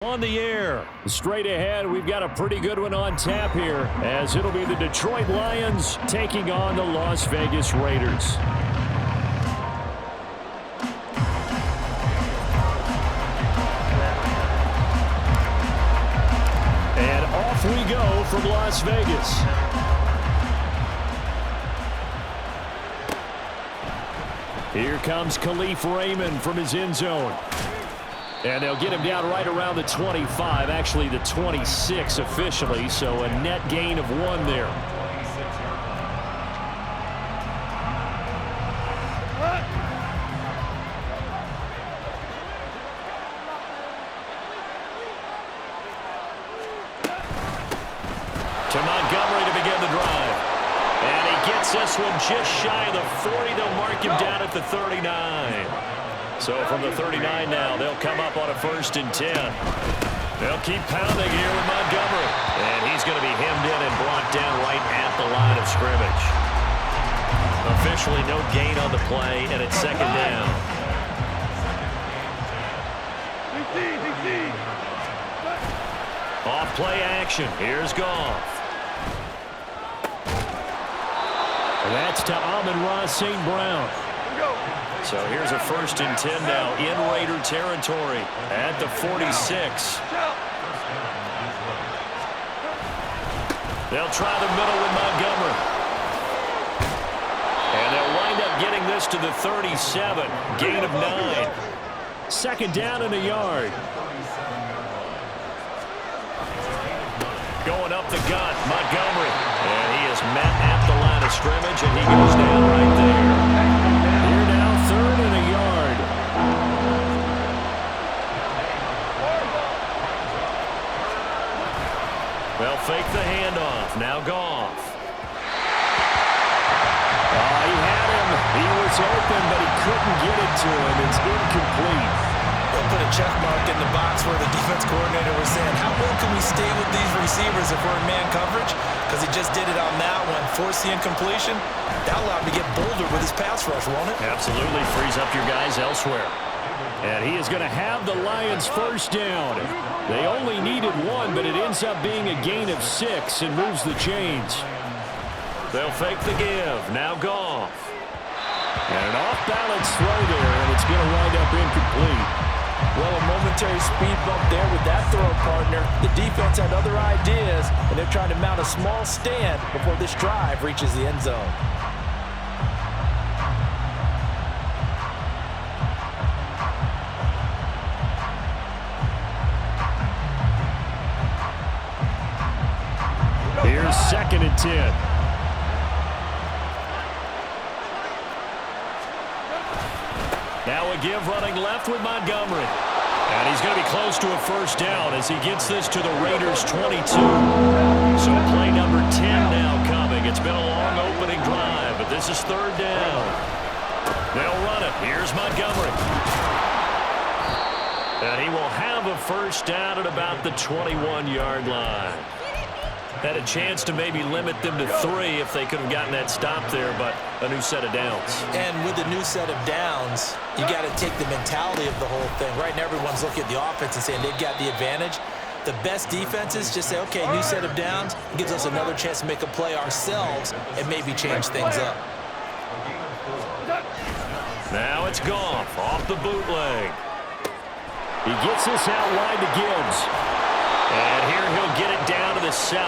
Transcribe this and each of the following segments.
On the air, straight ahead, we've got a pretty good one on tap here, as it'll be the Detroit Lions taking on the Las Vegas Raiders. And off we go from Las Vegas. Here comes Khalif Raymond from his end zone. And they'll get him down right around the 25, actually the 26 officially, so a net gain of 1 there. To Montgomery to begin the drive. And he gets this one just shy of the 40. They'll mark him down at the 39. So from the 39 now, they'll come up on a 1st and 10. They'll keep pounding here with Montgomery. And he's going to be hemmed in and blocked down right at the line of scrimmage. Officially no gain on the play, and it's 2nd down. Off play action. Here's Goff. And that's to Amon-Ra St. Brown. So here's a 1st and 10 now in Raider territory at the 46. They'll try the middle with Montgomery. And they'll wind up getting this to the 37. Gain of 9. 2nd down and a yard. Going up the gut, Montgomery. And he is met at the line of scrimmage, and he goes down right there. 3rd and a yard. They'll fake the handoff. Now Goff. He had him. He was open, but he couldn't get it to him. It's incomplete. They'll put a check mark in the box where the defense coordinator was saying, how well can we stay with these receivers if we're in man coverage? Because he just did it on that one. Force the incompletion. That'll allow him to get bolder with his pass rush, won't it? Absolutely. Frees up your guys elsewhere. And he is going to have the Lions 1st down. They only needed 1, but it ends up being a gain of 6 and moves the chains. They'll fake the give. Now Goff. And an off-balance throw there, and it's going to wind up incomplete. Well, a momentary speed bump there with that throw, partner. The defense had other ideas, and they're trying to mount a small stand before this drive reaches the end zone. Here's 2nd and 10. Now a give running left with Montgomery. And he's going to be close to a 1st down as he gets this to the Raiders' 22. So play number 10 now coming. It's been a long opening drive, but this is 3rd down. They'll run it. Here's Montgomery. And he will have a 1st down at about the 21-yard line. Had a chance to maybe limit them to 3 if they could have gotten that stop there, but a new set of downs. And with the new set of downs, you got to take the mentality of the whole thing. Right now, everyone's looking at the offense and saying they've got the advantage. The best defenses just say, okay, new set of downs. It gives us another chance to make a play ourselves and maybe change things up. Now it's Goff off the bootleg. He gets this out wide to Gibbs. And here he'll get it down to the 7.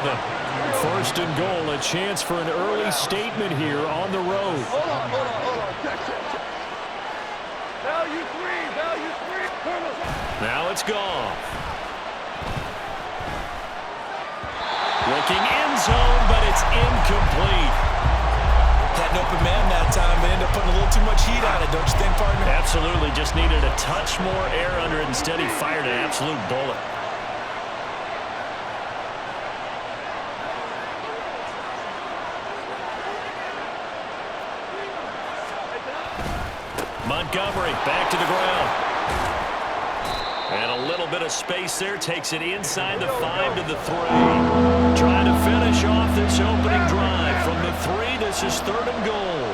1st and goal, a chance for an early statement here on the road. Hold on. Check. Value 3. Now it's Goff. Looking end zone, but it's incomplete. Had an open man that time, but ended up putting a little too much heat on it, don't you think, partner? Absolutely, just needed a touch more air under it. Instead, he fired an absolute bullet. Montgomery back to the ground. And a little bit of space there. Takes it inside the 5 to the 3. Trying to finish off this opening drive. From the 3, this is 3rd and goal.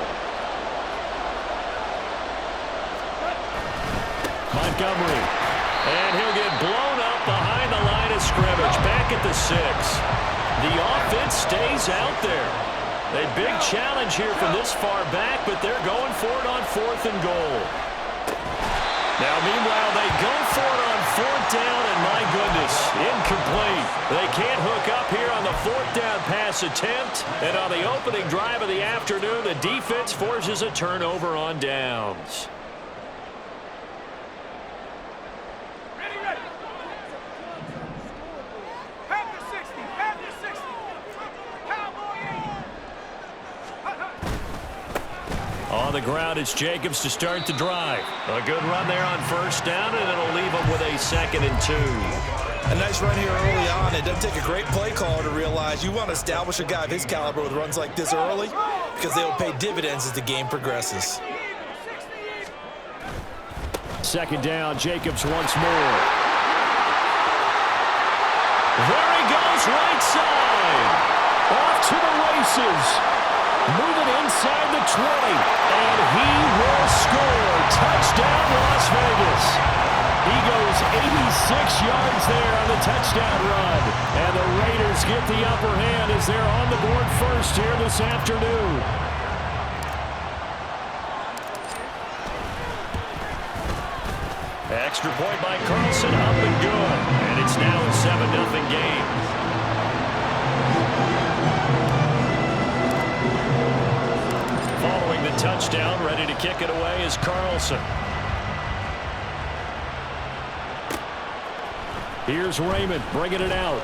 Montgomery. And he'll get blown up behind back at the 6. The offense stays out there. A big challenge here from this far back, but they're going for it on 4th and goal. Now, meanwhile, they go for it on 4th down, and my goodness, incomplete. They can't hook up here on the 4th down pass attempt, and on the opening drive of the afternoon, the defense forces a turnover on downs. On the ground, it's Jacobs to start the drive. A good run there on 1st down, and it'll leave them with a 2nd and 2. A nice run here early on. It doesn't take a great play caller to realize you want to establish a guy of his caliber with runs like this early because they will pay dividends as the game progresses. 2nd down, Jacobs once more. There he goes, right side. Off to the races. Moving inside the 20, and he will score. Touchdown, Las Vegas. He goes 86 yards there on the touchdown run. And the Raiders get the upper hand as they're on the board first here this afternoon. Extra point by Carlson, up and good. And it's now a 7-0 game. Following the touchdown, ready to kick it away is Carlson. Here's Raymond bringing it out.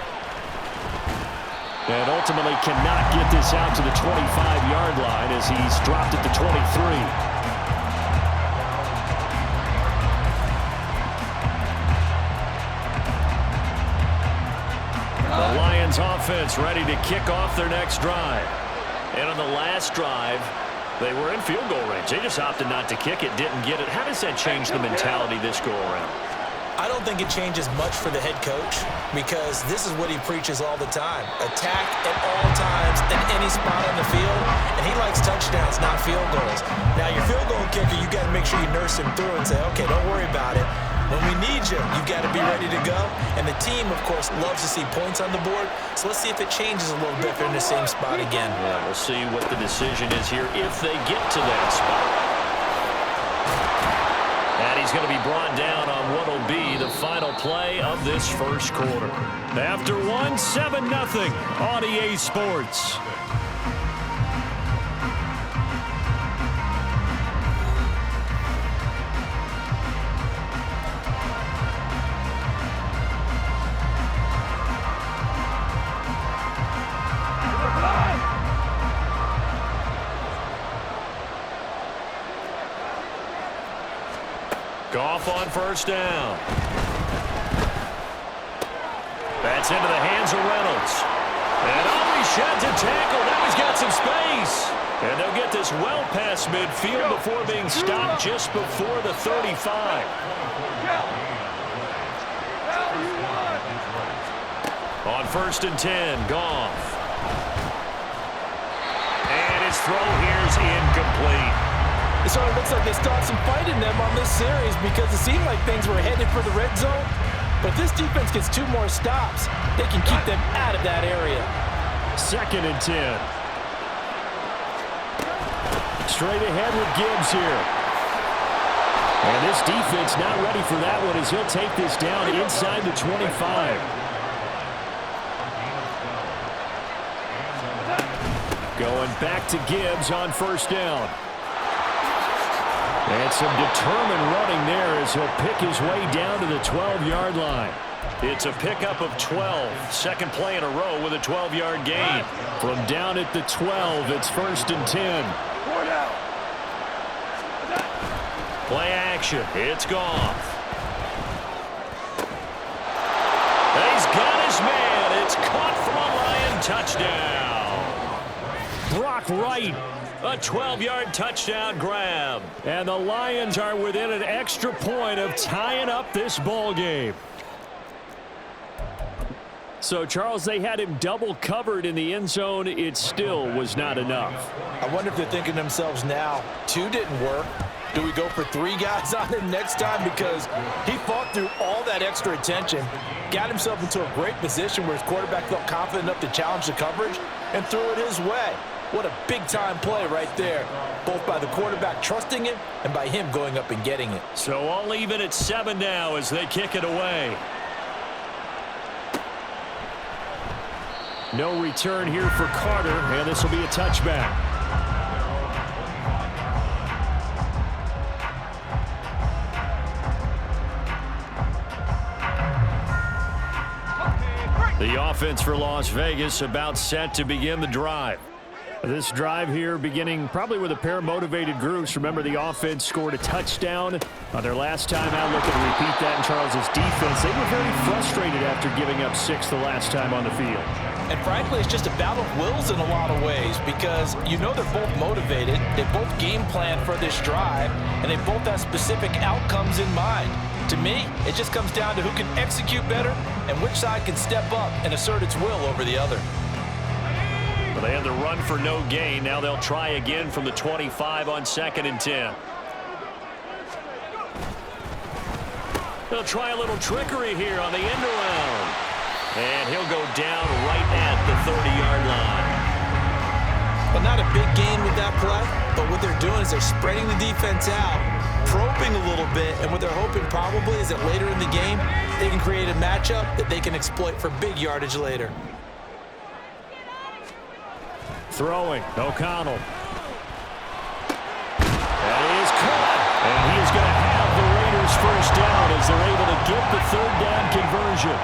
And ultimately cannot get this out to the 25-yard line as he's dropped at the 23. The Lions offense ready to kick off their next drive. And on the last drive, they were in field goal range. They just opted not to kick it, didn't get it. How does that change the mentality this go-around? I don't think it changes much for the head coach because this is what he preaches all the time. Attack at all times in any spot on the field, and he likes touchdowns, not field goals. Now, your field goal kicker, you got to make sure you nurse him through and say, okay, don't worry about it. When we need you, you've got to be ready to go. And the team, of course, loves to see points on the board. So let's see if it changes a little bit if they're in the same spot again. Yeah, we'll see what the decision is here if they get to that spot. And he's going to be brought down on what will be the final play of this first quarter. After 7-0 on EA Sports. Goff on 1st down. That's into the hands of Reynolds. And he sheds a tackle. Now he's got some space. And they'll get this well past midfield before being stopped just before the 35. On 1st and 10, Goff. And his throw here's incomplete. It sort of looks like they start some fight in them on this series because it seemed like things were headed for the red zone. But if this defense gets 2 more stops, they can keep them out of that area. 2nd and 10. Straight ahead with Gibbs here. And this defense not ready for that one as he'll take this down inside the 25. Going back to Gibbs on 1st down. And some determined running there as he'll pick his way down to the 12-yard line. It's a pickup of 12. 2nd play in a row with a 12-yard gain. From down at the 12, it's 1st and 10. Play action. It's Goff. And he's got his man. It's caught from a Lion touchdown. Brock Wright. A 12-yard touchdown grab. And the Lions are within an extra point of tying up this ball game. So, Charles, they had him double covered in the end zone. It still was not enough. I wonder if they're thinking to themselves now, 2 didn't work. Do we go for 3 guys on him next time? Because he fought through all that extra attention, got himself into a great position where his quarterback felt confident enough to challenge the coverage and threw it his way. What a big-time play right there, both by the quarterback trusting him and by him going up and getting it. So all even at 7 now as they kick it away. No return here for Carter, and this will be a touchback. The offense for Las Vegas about set to begin the drive. This drive here beginning probably with a pair of motivated groups. Remember, the offense scored a touchdown on their last time out. Looking to repeat that in Charles's defense. They were very frustrated after giving up 6 the last time on the field. And frankly, it's just a battle of wills in a lot of ways because you know they're both motivated. They both game plan for this drive, and they both have specific outcomes in mind. To me, it just comes down to who can execute better and which side can step up and assert its will over the other. Well, they had the run for no gain. Now they'll try again from the 25 on 2nd and 10. They'll try a little trickery here on the end around. And he'll go down right at the 30-yard line. But not a big gain with that play, but what they're doing is they're spreading the defense out, probing a little bit, and what they're hoping probably is that later in the game, they can create a matchup that they can exploit for big yardage later. Throwing, O'Connell. That is caught. And he is going to have the Raiders first down as they're able to get the 3rd down conversion.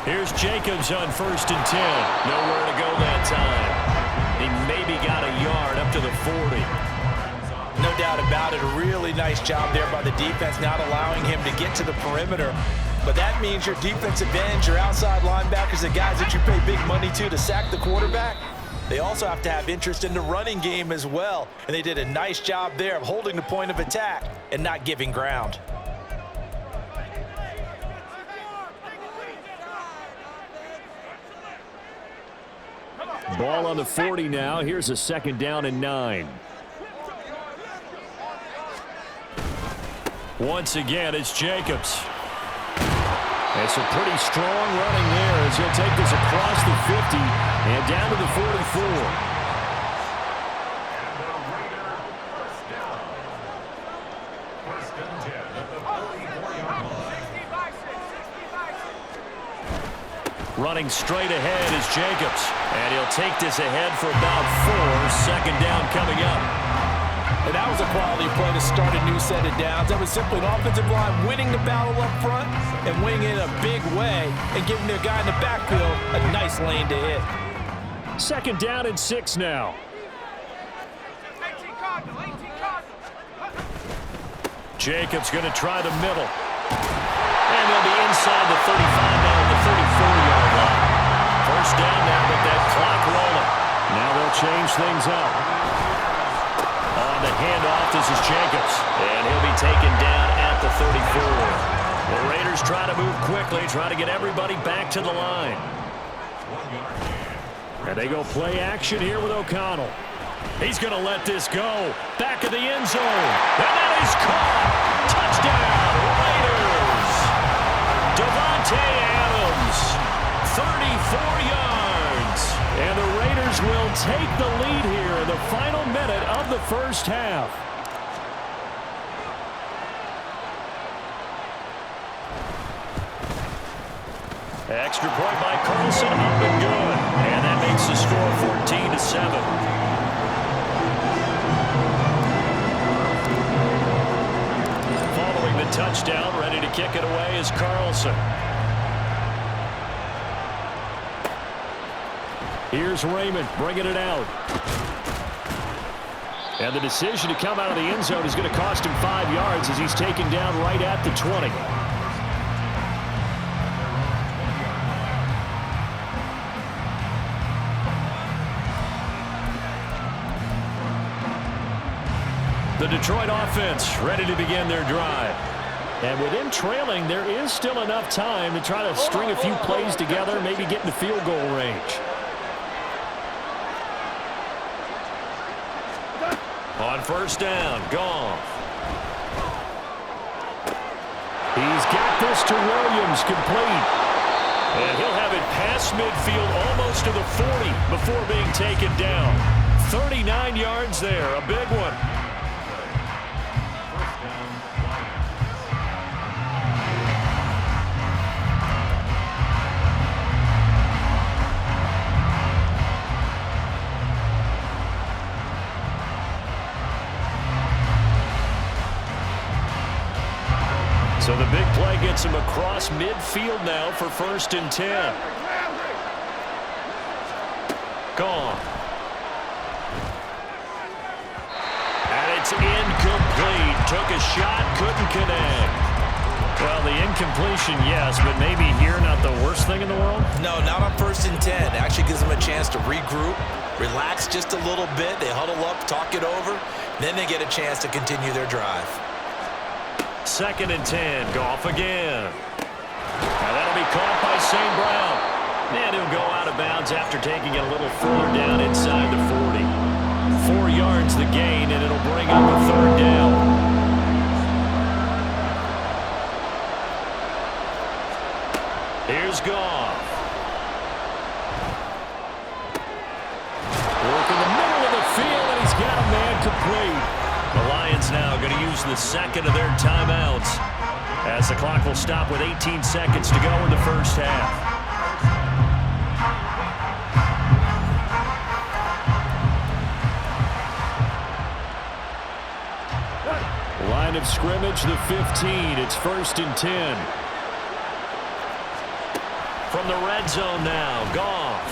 Here's Jacobs on 1st and 10. Nowhere to go that time. He maybe got a yard up to the 40. No doubt about it. A really nice job there by the defense, not allowing him to get to the perimeter. But that means your defensive ends, your outside linebackers, the guys that you pay big money to sack the quarterback, they also have to have interest in the running game as well. And they did a nice job there of holding the point of attack and not giving ground. Ball on the 40 now. Here's a 2nd down and 9. Once again, it's Jacobs. It's a pretty strong running there as he'll take this across the 50 and down to the 44. Running straight ahead is Jacobs. And he'll take this ahead for about 4. 2nd down coming up. And that was a quality play to start a new set of downs. That was simply an offensive line winning the battle up front and winning it in a big way and giving their guy in the backfield a nice lane to hit. 2nd down and 6 now. Jacobs going to try the middle. And they'll be inside the 35 now at the 34-yard line. First down now with that clock rolling. Now they'll change things up. On the handoff, this is Jacobs. And he'll be taken down at the 34. The Raiders try to move quickly, try to get everybody back to the line. And they go play action here with O'Connell. He's going to let this go. Back of the end zone. And that is caught. Touchdown, Raiders. Devontae Adams, 34 yards. And the Raiders will take the lead here in the final minute of the first half. Extra point by Carlson, up and good. And that makes the score 14-7. Following the touchdown, ready to kick it away is Carlson. Here's Raymond bringing it out. And the decision to come out of the end zone is going to cost him 5 yards as he's taken down right at the 20. The Detroit offense ready to begin their drive. And with him trailing, there is still enough time to try to string a few plays together, maybe get in the field goal range. On first down, Goff. He's got this to Williams, complete. And he'll have it past midfield, almost to the 40 before being taken down. 39 yards there, a big one. So the big play gets him across midfield now for 1st and 10. Gone. And it's incomplete. Took a shot, couldn't connect. Well, the incompletion, yes, but maybe here not the worst thing in the world? No, not on 1st and 10. Actually gives them a chance to regroup, relax just a little bit. They huddle up, talk it over. Then they get a chance to continue their drive. 2nd and 10, Goff again. Now that'll be caught by St. Brown. And he'll go out of bounds after taking it a little further down inside the 40. 4 yards the gain, and it'll bring up a 3rd down. Here's Goff. Work in the middle of the field, and he's got a man complete. The Lions now going to use the 2nd of their timeouts as the clock will stop with 18 seconds to go in the first half. Line of scrimmage, the 15. It's 1st and 10. From the red zone now, Goff.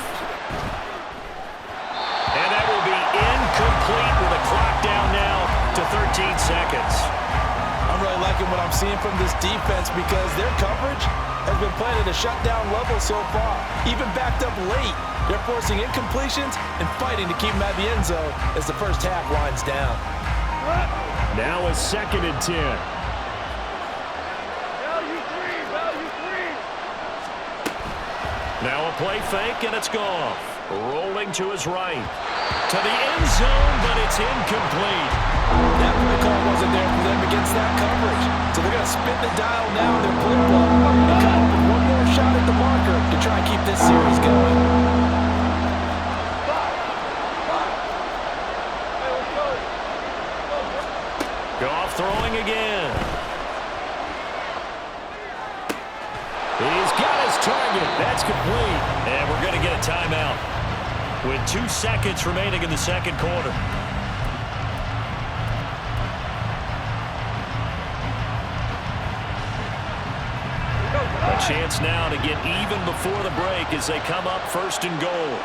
And that will be incomplete with a clock down now to 13 seconds. I'm really liking what I'm seeing from this defense because their coverage has been playing at a shutdown level so far. Even backed up late, they're forcing incompletions and fighting to keep them at the end zone as the first half winds down. Now a 2nd and 10. Now a play fake, and it's Goff. Rolling to his right. To the end zone, but it's incomplete. That play call wasn't there for them against that coverage. So they're going to spin the dial now in their playbook and come up with one more shot at the marker to try and keep this series going. Goff throwing again. He's got his target. That's complete. And we're going to get a timeout with 2 seconds remaining in the second quarter. A chance now to get even before the break as they come up 1st and goal.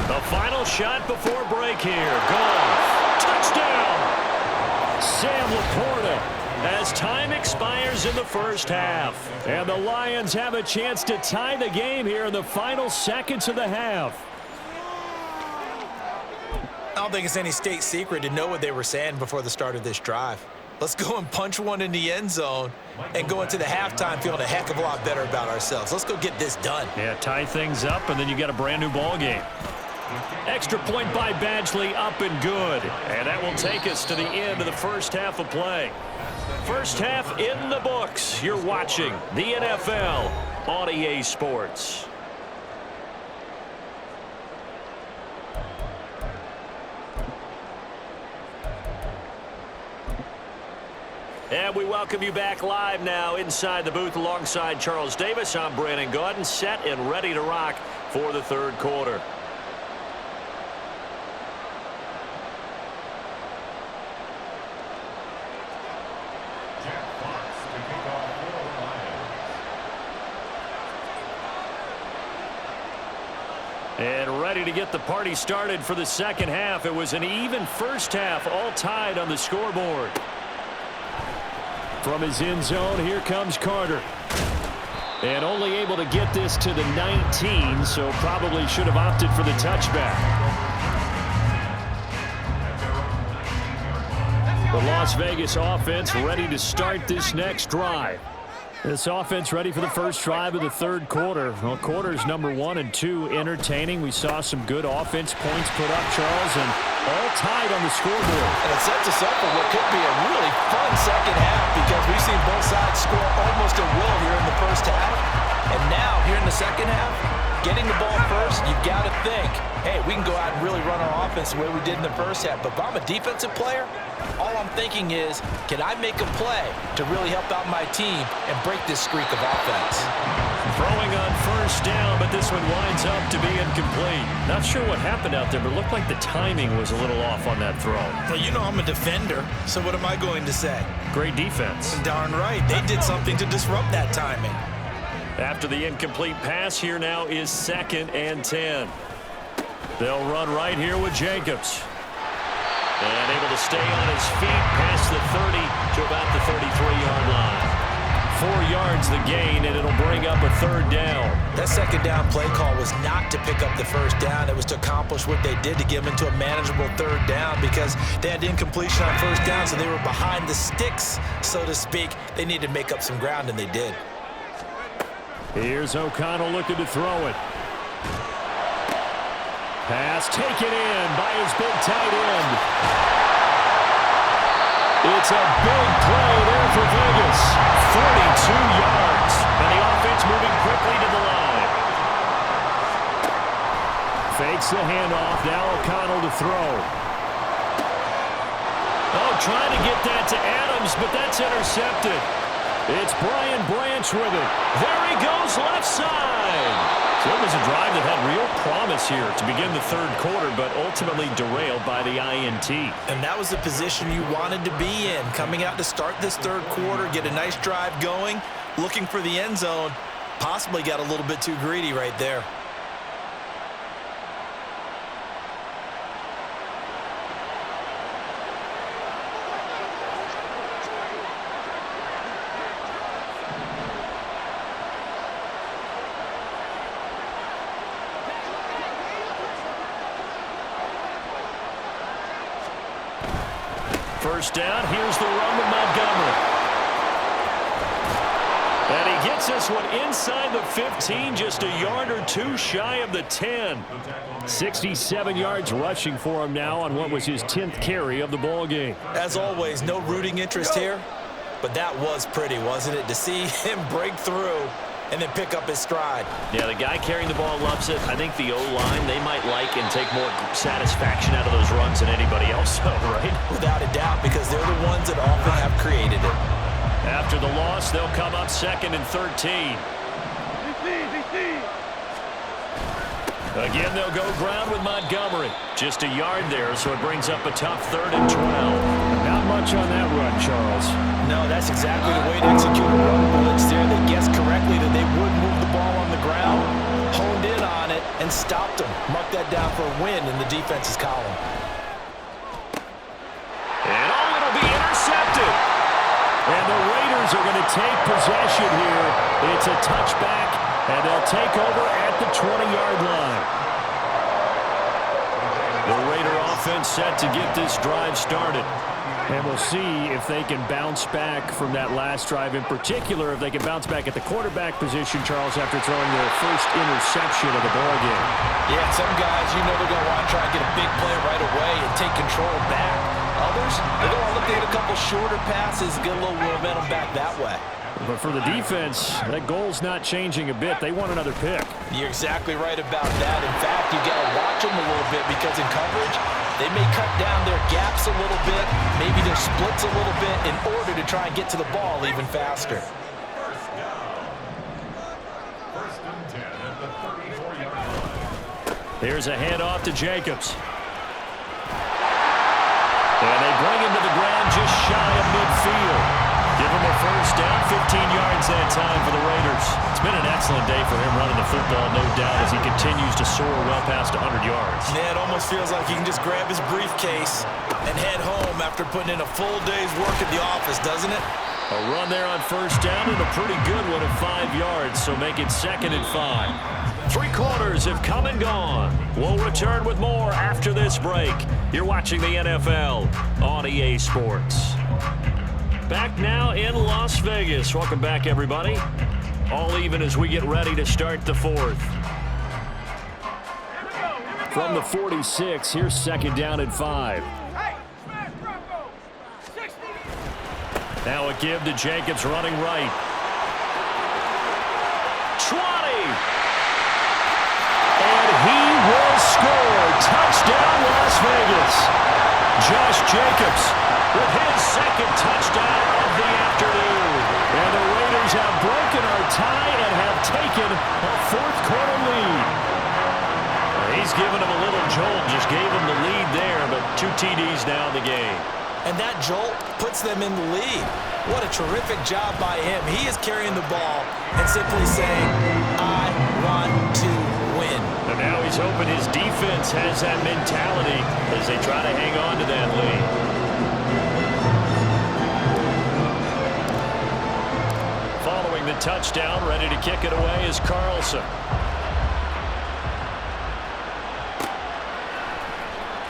The final shot before break here. Goff. Touchdown. Sam Laporta as time expires in the first half. And the Lions have a chance to tie the game here in the final seconds of the half. I don't think it's any state secret to know what they were saying before the start of this drive. Let's go and punch one in the end zone and go into the halftime feeling a heck of a lot better about ourselves. Let's go get this done. Yeah, tie things up, and then you got a brand new ball game. Extra point by Badgley, up and good. And that will take us to the end of the first half of play. First half in the books. You're watching the NFL on EA Sports. And we welcome you back live now inside the booth alongside Charles Davis. I'm Brandon Gaudin, set and ready to rock for the third quarter. And ready to get the party started for the second half. It was an even first half, all tied on the scoreboard. From his end zone, here comes Carter. And only able to get this to the 19, so probably should have opted for the touchback. The Las Vegas offense ready to start this next drive. This offense ready for the first drive of the third quarter. Well, quarters number 1 and 2 entertaining. We saw some good offense points put up, Charles, and all tied on the scoreboard. And it sets us up for what could be a really fun second half because we've seen both sides score almost at will here in the first half. And now, here in the second half, getting the ball first, you've got to think, hey, we can go out and really run our offense the way we did in the first half. But if I'm a defensive player, all I'm thinking is, can I make a play to really help out my team and break this streak of offense? Throwing on first down, but this one winds up to be incomplete. Not sure what happened out there, but it looked like the timing was a little off on that throw. Well, you know I'm a defender, so what am I going to say? Great defense. Darn right. They did something to disrupt that timing. After the incomplete pass, here now is 2nd and 10. They'll run right here with Jacobs. And able to stay on his feet past the 30 to about the 33-yard line. 4 yards the gain, and it'll bring up a 3rd down. That second down play call was not to pick up the first down. It was to accomplish what they did to get them into a manageable 3rd down because they had incompletion on first down, so they were behind the sticks, so to speak. They needed to make up some ground, and they did. Here's O'Connell looking to throw it. Pass taken in by his big tight end. It's a big play there for Vegas. 42 yards. And the offense moving quickly to the line. Fakes the handoff. Now O'Connell to throw. Oh, trying to get that to Adams, but that's intercepted. It's Brian Branch with it. There he goes, left side. So it was a drive that had real promise here to begin the third quarter, but ultimately derailed by the INT. And that was the position you wanted to be in. Coming out to start this third quarter, get a nice drive going, looking for the end zone. Possibly got a little bit too greedy right there. First down, here's the run with Montgomery. And he gets this one inside the 15, just a yard or two shy of the 10. 67 yards rushing for him now on what was his 10th carry of the ball game. As always, no rooting interest here, but that was pretty, wasn't it? To see him break through and then pick up his stride. Yeah, the guy carrying the ball loves it. I think the O-line, they might like and take more satisfaction out of those runs than anybody else, right? Without a doubt, because they're the ones that often have created it. After the loss, they'll come up 2nd and 13. Again, they'll go ground with Montgomery. Just a yard there, so it brings up a tough 3rd and 12. Not much on that run, Charles. No, that's exactly the way to execute a run blitz there. They guessed correctly that they would move the ball on the ground, honed in on it, and stopped them. Mark that down for a win in the defense's column. And it'll be intercepted. And the Raiders are going to take possession here. It's a touchback, and they'll take over at the 20-yard line. The Raider offense set to get this drive started. And we'll see if they can bounce back from that last drive, in particular, if they can bounce back at the quarterback position, Charles, after throwing their first interception of the ballgame. Yeah, some guys, you know they're going to want to try and get a big play right away and take control back. Others, they're going to look at a couple shorter passes and get a little momentum back that way. But for the defense, that goal's not changing a bit. They want another pick. You're exactly right about that. In fact, you got to watch them a little bit because in coverage, they may cut down their gaps a little bit, maybe their splits a little bit in order to try and get to the ball even faster. Here's a handoff to Jacobs. And they bring him to the ground just shy of midfield. Give him a first down, 15 yards that time for the Raiders. It's been an excellent day for him running the football, no doubt, as he continues to soar well past 100 yards. Yeah, it almost feels like he can just grab his briefcase and head home after putting in a full day's work at the office, doesn't it? A run there on first down and a pretty good one of 5 yards, so make it 2nd and 5. 3 quarters have come and gone. We'll return with more after this break. You're watching the NFL on EA Sports. Back now in Las Vegas. Welcome back, everybody. All even as we get ready to start the fourth. From the 46, here's second down and 5. Now a give to Jacobs running right. 20! And he will score. Touchdown, Las Vegas. Josh Jacobs with his second touchdown of the afternoon. And the Raiders have broken our tie and have taken a fourth quarter lead. He's given him a little jolt, just gave him the lead there, but 2 TDs now in the game. And that jolt puts them in the lead. What a terrific job by him. He is carrying the ball and simply saying, I want to win. And now he's hoping his defense has that mentality as they try to hang on to that lead. Following the touchdown, ready to kick it away is Carlson.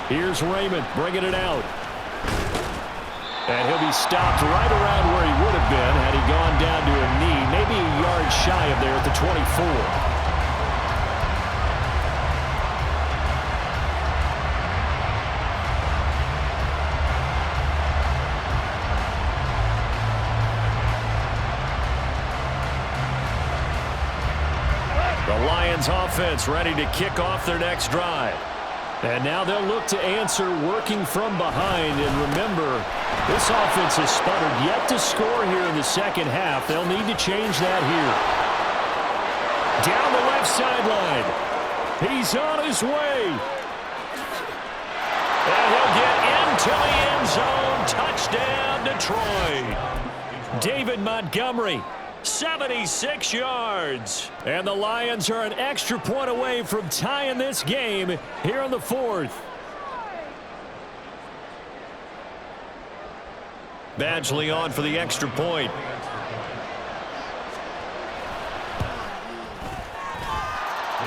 Here's Raymond bringing it out. And he'll be stopped right around where he would have been had he gone down to a knee, maybe a yard shy of there at the 24. The Lions offense ready to kick off their next drive. And now they'll look to answer working from behind. And remember, this offense has sputtered yet to score here in the second half. They'll need to change that here. Down the left sideline. He's on his way. And he'll get into the end zone. Touchdown, Detroit. David Montgomery. 76 yards. And the Lions are an extra point away from tying this game here in the fourth. Badgley on for the extra point.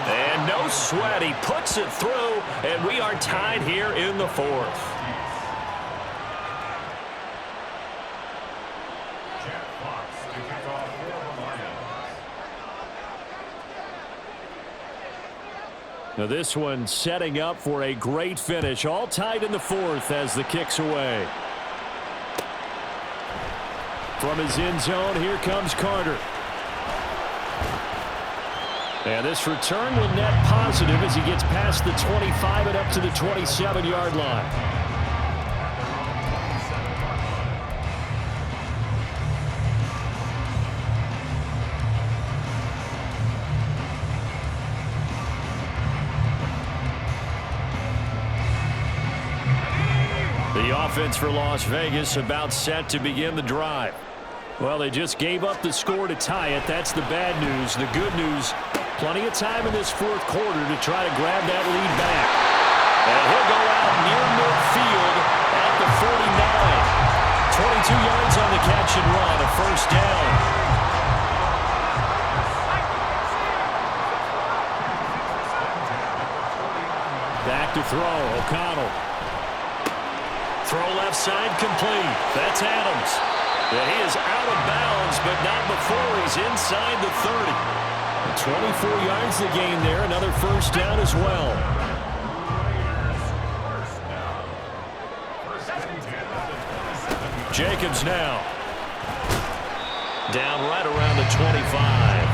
And no sweat. He puts it through, and we are tied here in the fourth. Now this one setting up for a great finish. All tied in the fourth as the kick's away. From his end zone, here comes Carter. And this return will net positive as he gets past the 25 and up to the 27-yard line. The offense for Las Vegas about set to begin the drive. Well, they just gave up the score to tie it. That's the bad news. The good news, plenty of time in this fourth quarter to try to grab that lead back. And he'll go out near midfield at the 49. 22 yards on the catch and run, a first down. Back to throw, O'Connell. Throw left side complete. That's Adams. Yeah, he is out of bounds, but not before he's inside the 30. 24 yards to gain there. Another first down as well. Jacobs now. Down right around the 25.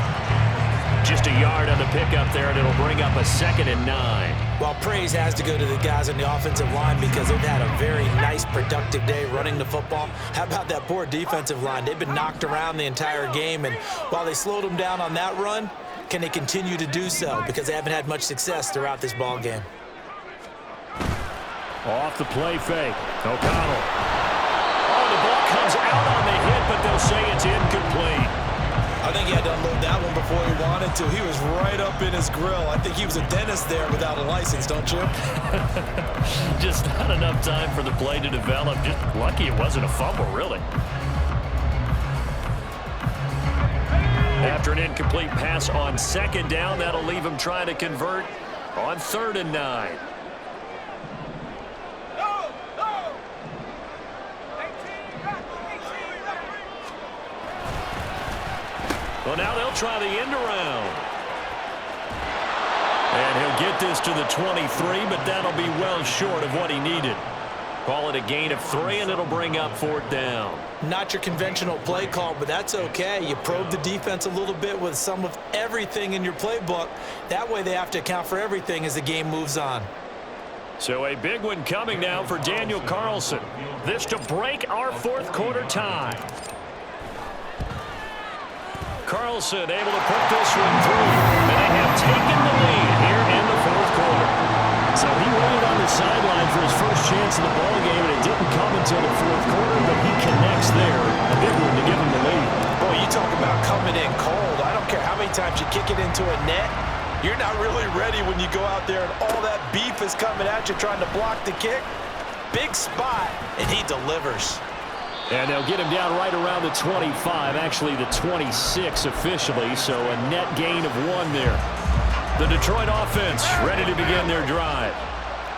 Just a yard on the pickup there, and it'll bring up a 2nd and 9. Well, praise has to go to the guys on the offensive line because they've had a very nice, productive day running the football. How about that poor defensive line? They've been knocked around the entire game, and while they slowed them down on that run, can they continue to do so? Because they haven't had much success throughout this ball game. Off the play fake. O'Connell. Oh, the ball comes out on the hit, but they'll say it's incomplete. I think he had to unload that one before he wanted to. He was right up in his grill. I think he was a dentist there without a license, don't you? Just not enough time for the play to develop. Just lucky it wasn't a fumble, really. After an incomplete pass on 2nd down, that'll leave him trying to convert on 3rd and 9. So now they'll try the end around. And he'll get this to the 23, but that'll be well short of what he needed. Call it a gain of 3, and it'll bring up 4th down. Not your conventional play call, but that's okay. You probe the defense a little bit with some of everything in your playbook. That way they have to account for everything as the game moves on. So a big one coming now for Daniel Carlson. This to break our 4th quarter tie. Carlson able to put this one through, and they have taken the lead here in the 4th quarter. So he waited on the sideline for his first chance in the ballgame, and it didn't come until the 4th quarter, but he connects there. A big one to give him the lead. Boy, you talk about coming in cold. I don't care how many times you kick it into a net. You're not really ready when you go out there and all that beef is coming at you trying to block the kick. Big spot, and he delivers. And they'll get him down right around the 25, actually the 26 officially, so a net gain of 1 there. The Detroit offense ready to begin their drive.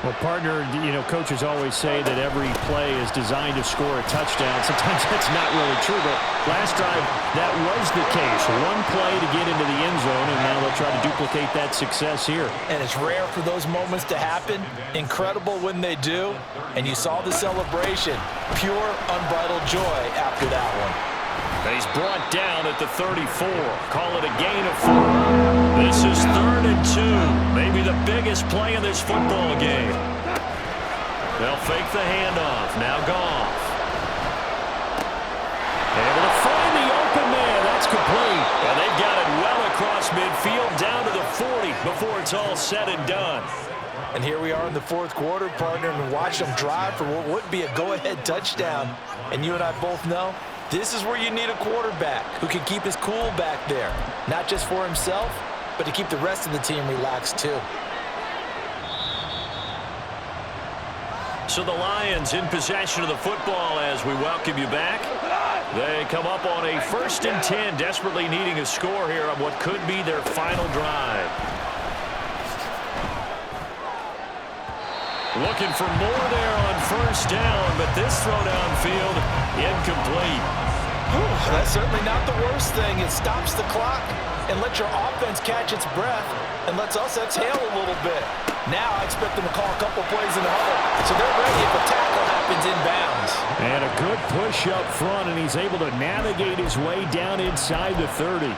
Well, partner, you know, coaches always say that every play is designed to score a touchdown. Sometimes that's not really true, but last drive that was the case. 1 play to get into the end zone, and now they'll try to duplicate that success here. And it's rare for those moments to happen. Incredible when they do. And you saw the celebration. Pure, unbridled joy after that one. He's brought down at the 34. Call it a gain of 4. This is 3rd and 2. Maybe the biggest play in this football game. They'll fake the handoff. Now Goff. Able to find the open man. That's complete. And they've got it well across midfield down to the 40 before it's all said and done. And here we are in the 4th quarter, partner, and watch them drive for what would be a go-ahead touchdown. And you and I both know this is where you need a quarterback who can keep his cool back there. Not just for himself, but to keep the rest of the team relaxed too. So the Lions in possession of the football as we welcome you back. They come up on a 1st and 10, desperately needing a score here on what could be their final drive. Looking for more there on 1st down, but this throw downfield incomplete. That's certainly not the worst thing. It stops the clock and lets your offense catch its breath and lets us exhale a little bit. Now I expect them to call a couple plays in the huddle, so they're ready if a tackle happens inbounds. And a good push up front, and he's able to navigate his way down inside the 30.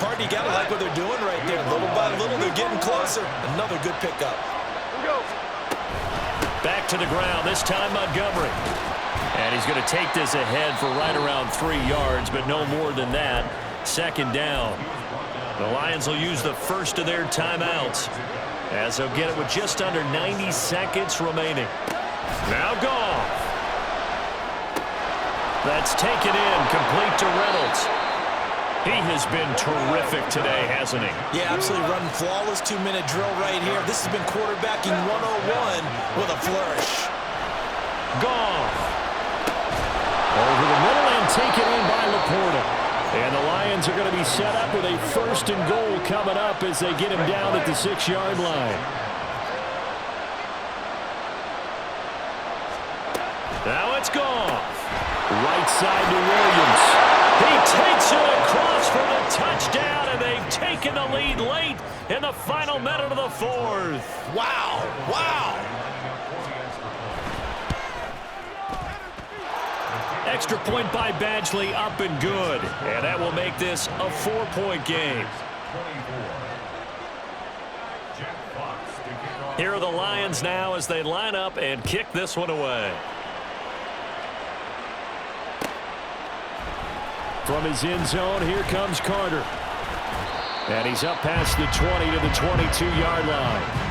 Partner, you got to like what they're doing right there. Little by little, they're getting closer. Another good pickup. Back to the ground, this time Montgomery. And he's going to take this ahead for right around 3 yards, but no more than that. 2nd down. The Lions will use the first of their timeouts as they'll get it with just under 90 seconds remaining. Now Goff. That's taken in, complete to Reynolds. He has been terrific today, hasn't he? Yeah, absolutely running flawless 2-minute drill right here. This has been quarterbacking 101 with a flourish. Goff. Over the middle and taken in by Laporta. And the Lions are going to be set up with a 1st and goal coming up as they get him down at the 6-yard line. Now it's Goff. Right side to Williams. He takes it across for the touchdown, and they've taken the lead late in the final minute of the 4th. Wow, wow. Extra point by Badgley, up and good. And that will make this a 4-point game. Here are the Lions now as they line up and kick this one away. From his end zone, here comes Carter. And he's up past the 20 to the 22-yard line.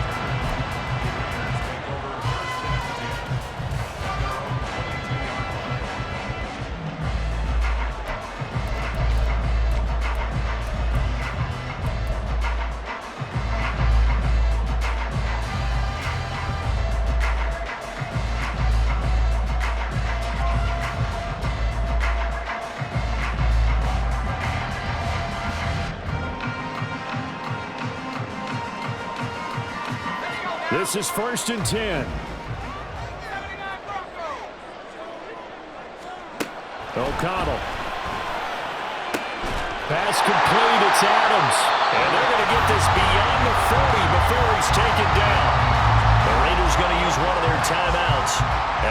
This is 1st and 10. O'Connell. Pass complete. It's Adams. And they're going to get this beyond the 40 before he's taken down. The Raiders going to use one of their timeouts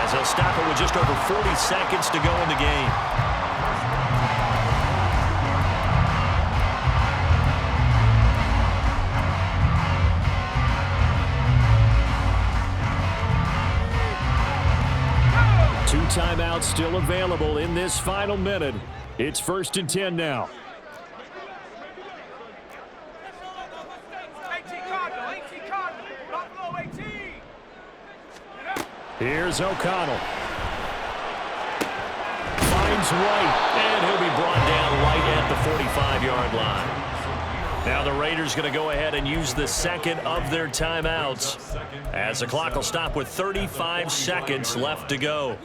as they'll stop it with just over 40 seconds to go in the game. Two timeouts still available in this final minute. It's 1st and 10 now. Here's O'Connell. Finds White. And he'll be brought down right at the 45-yard line. Now the Raiders going to go ahead and use the second of their timeouts as the clock will stop with 35 seconds left to go.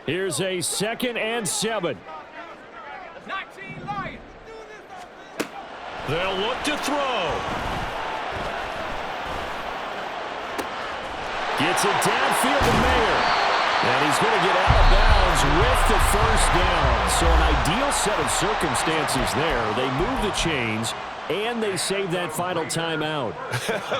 Here's a 2nd and 7. They'll look to throw. Gets it downfield to Mayer. And he's going to get out of bounds with the first down. So an ideal set of circumstances there. They move the chains, and they save that final timeout.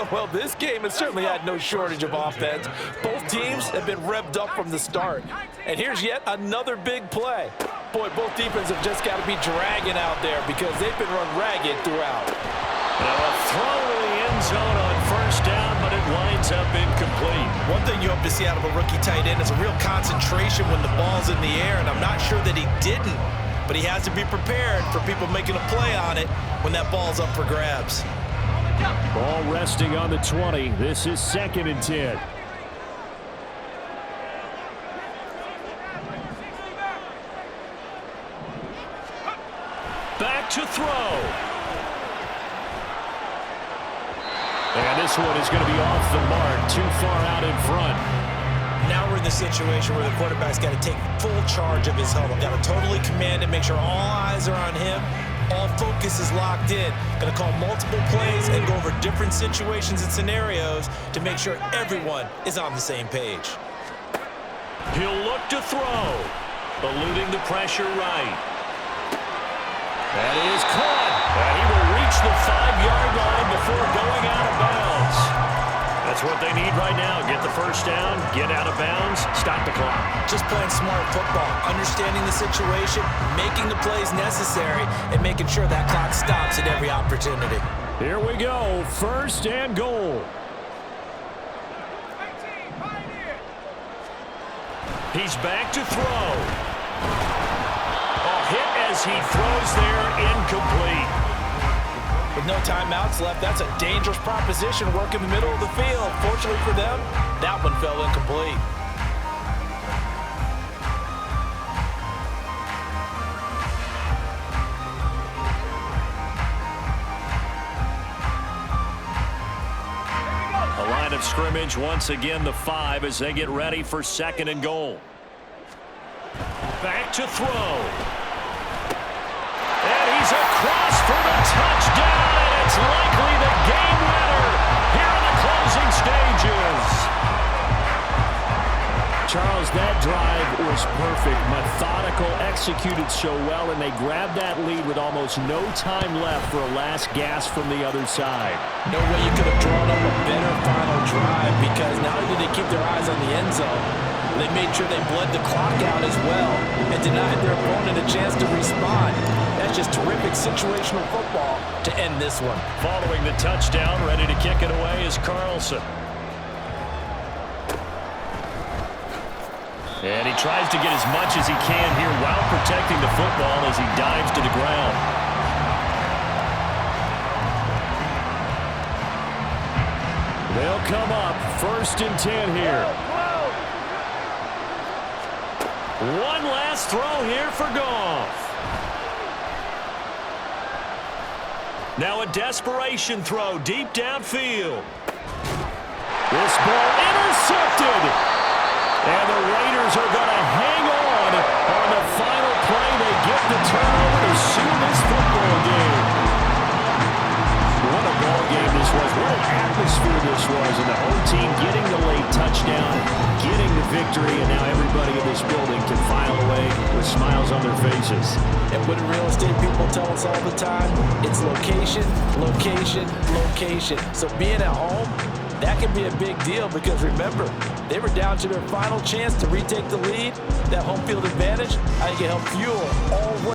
Well, this game has certainly had no shortage of offense. Both teams have been revved up from the start. And here's yet another big play. Boy, both defenses have just got to be dragging out there because they've been run ragged throughout. Now a throw to the end zone on first down, but it winds up incomplete. One thing you hope to see out of a rookie tight end is a real concentration when the ball's in the air, and I'm not sure that he didn't, but he has to be prepared for people making a play on it when that ball's up for grabs. Ball resting on the 20. This is 2nd and 10. Back to throw. And this one is going to be off the mark, too far out in front. Now we're in the situation where the quarterback's got to take full charge of his huddle. Got to totally command it, make sure all eyes are on him. All focus is locked in. Going to call multiple plays and go over different situations and scenarios to make sure everyone is on the same page. He'll look to throw. Eluding the pressure right. That is caught. And he will reach the 5-yard line before going out of bounds. That's what they need right now. Get the first down, get out of bounds, stop the clock. Just playing smart football, understanding the situation, making the plays necessary, and making sure that clock stops at every opportunity. Here we go. 1st and goal. He's back to throw. A hit as he throws there, incomplete. With no timeouts left, that's a dangerous proposition. Work in the middle of the field. Fortunately for them, that one fell incomplete. A line of scrimmage once again, the 5 as they get ready for 2nd and goal. Back to throw. And he's across for the touchdown, and it's likely the game winner here in the closing stages. Charles, that drive was perfect, methodical, executed so well, and they grabbed that lead with almost no time left for a last gasp from the other side. No way you could have drawn up a better final drive because not only did they keep their eyes on the end zone, they made sure they bled the clock out as well and denied their opponent a chance to respond. That's just terrific situational football to end this one. Following the touchdown, ready to kick it away is Carlson. And he tries to get as much as he can here while protecting the football as he dives to the ground. They'll come up 1st and 10 here. One last throw here for Goff. Now a desperation throw deep downfield. This ball intercepted. And the Raiders are going to hang on the final play. They get the turnover to seal this football game. What a ball game this was. What an atmosphere this was. And the home team getting the late touchdown, getting the victory, and now everybody in this building can file away with smiles on their faces. And what do real estate people tell us all the time? It's location, location, location. So being at home, that can be a big deal because remember, they were down to their final chance to retake the lead. That home field advantage, I think it helped fuel all